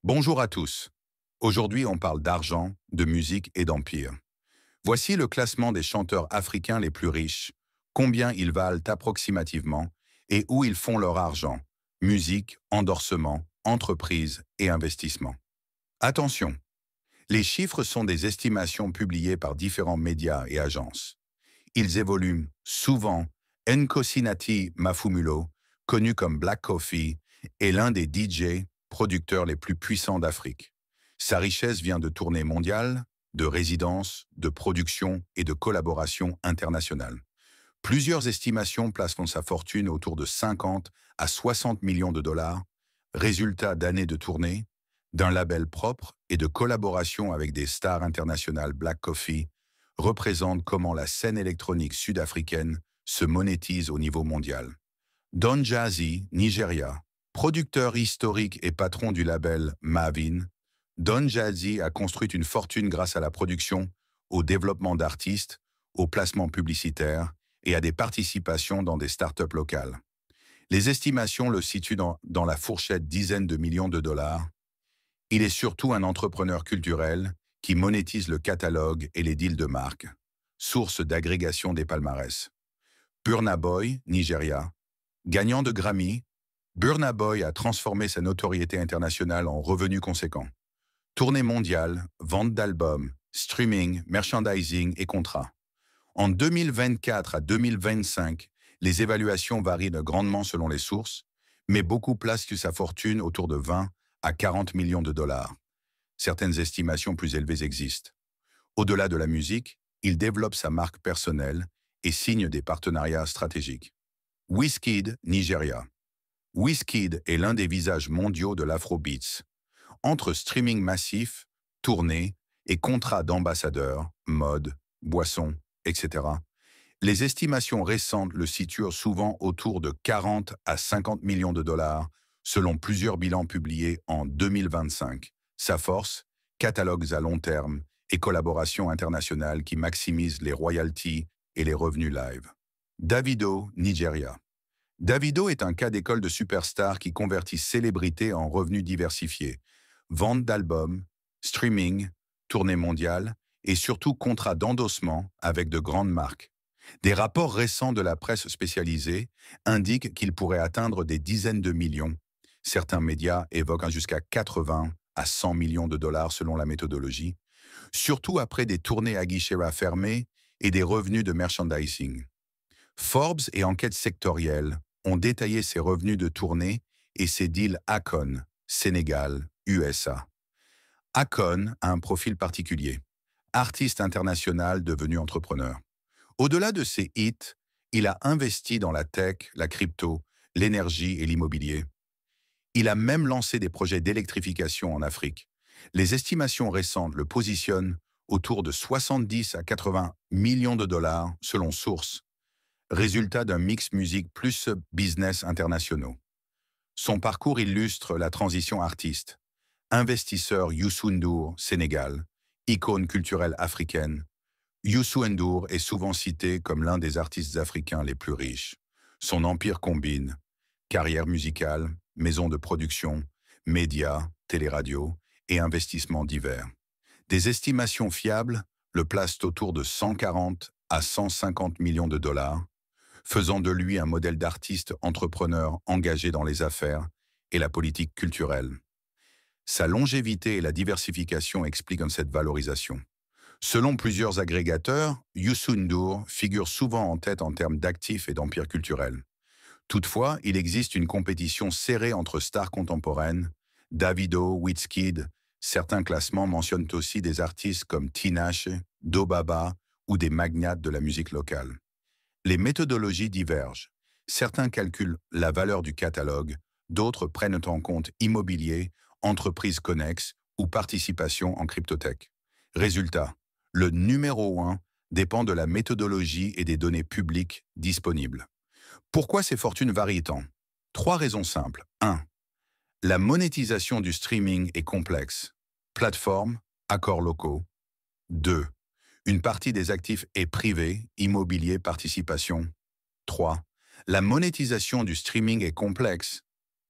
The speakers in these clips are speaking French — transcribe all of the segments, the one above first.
Bonjour à tous. Aujourd'hui, on parle d'argent, de musique et d'empire. Voici le classement des chanteurs africains les plus riches, combien ils valent approximativement et où ils font leur argent, musique, endorsement, entreprise et investissement. Attention, les chiffres sont des estimations publiées par différents médias et agences. Ils évoluent souvent. Nkosinati Mafumulo, connu comme Black Coffee, est l'un des DJ producteurs les plus puissants d'Afrique. Sa richesse vient de tournées mondiales, de résidences, de productions et de collaborations internationales. Plusieurs estimations placeront sa fortune autour de 50 à 60 millions de dollars, résultat d'années de tournées, d'un label propre et de collaboration avec des stars internationales. Black Coffee représente comment la scène électronique sud-africaine se monétise au niveau mondial. Don Jazzy, Nigeria, producteur historique et patron du label Mavin, Don Jazzy a construit une fortune grâce à la production, au développement d'artistes, au placement publicitaire et à des participations dans des startups locales. Les estimations le situent dans la fourchette dizaines de millions de dollars. Il est surtout un entrepreneur culturel qui monétise le catalogue et les deals de marque, source d'agrégation des palmarès. Burna Boy, Nigeria. Gagnant de Grammy, Burna Boy a transformé sa notoriété internationale en revenus conséquents. Tournée mondiale, vente d'albums, streaming, merchandising et contrats. En 2024 à 2025, les évaluations varient grandement selon les sources, mais beaucoup placent sa fortune autour de 20 à 40 millions de dollars. Certaines estimations plus élevées existent. Au-delà de la musique, il développe sa marque personnelle et signe des partenariats stratégiques. Wizkid, Nigeria. Wizkid est l'un des visages mondiaux de l'Afrobeats. Entre streaming massif, tournées et contrats d'ambassadeurs, mode, boissons, etc., les estimations récentes le situent souvent autour de 40 à 50 millions de dollars, selon plusieurs bilans publiés en 2025. Sa force, catalogues à long terme et collaborations internationales qui maximisent les royalties et les revenus live. Davido, Nigeria. Davido est un cas d'école de superstar qui convertit célébrité en revenus diversifiés. Vente d'albums, streaming, tournée mondiale et surtout contrats d'endossement avec de grandes marques. Des rapports récents de la presse spécialisée indiquent qu'il pourrait atteindre des dizaines de millions. Certains médias évoquent jusqu'à 80 à 100 millions de dollars selon la méthodologie, surtout après des tournées à guichet fermé et des revenus de merchandising. Forbes et enquêtes sectorielles ont détaillé ses revenus de tournée et ses deals Akon, Sénégal, USA. Akon a un profil particulier, artiste international devenu entrepreneur. Au-delà de ses hits, il a investi dans la tech, la crypto, l'énergie et l'immobilier. Il a même lancé des projets d'électrification en Afrique. Les estimations récentes le positionnent autour de 70 à 80 millions de dollars selon sources, résultat d'un mix musique plus business internationaux. Son parcours illustre la transition artiste. Investisseur Youssou N'Dour, Sénégal, icône culturelle africaine, Youssou N'Dour est souvent cité comme l'un des artistes africains les plus riches. Son empire combine carrière musicale, maison de production, médias, téléradio et investissements divers. Des estimations fiables le placent autour de 140 à 150 millions de dollars, faisant de lui un modèle d'artiste entrepreneur engagé dans les affaires et la politique culturelle. Sa longévité et la diversification expliquent cette valorisation. Selon plusieurs agrégateurs, Youssou N'Dour figure souvent en tête en termes d'actifs et d'empire culturel. Toutefois, il existe une compétition serrée entre stars contemporaines, Davido, Wizkid. Certains classements mentionnent aussi des artistes comme Tinashe, Dobaba ou des magnates de la musique locale. Les méthodologies divergent. Certains calculent la valeur du catalogue, d'autres prennent en compte immobilier, entreprises connexes ou participation en cryptothèque. Résultat, le numéro 1 dépend de la méthodologie et des données publiques disponibles. Pourquoi ces fortunes varient tant? 3 raisons simples. 1. La monétisation du streaming est complexe. Plateforme, accords locaux. 2. Une partie des actifs est privée, immobilier, participation. 3. La monétisation du streaming est complexe.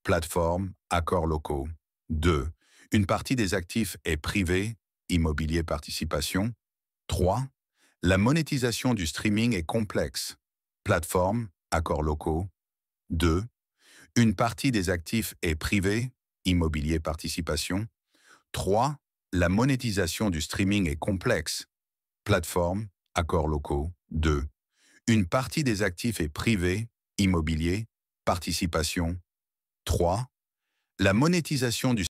Plateforme, accords locaux. 2. Une partie des actifs est privée, immobilier participation. 3. La monétisation du streaming est complexe, plateforme, accords locaux. 2. Une partie des actifs est privée, immobilier participation. 3. La monétisation du streaming est complexe, plateforme, accords locaux. 2. Une partie des actifs est privée, immobilier, participation. 3. La monétisation du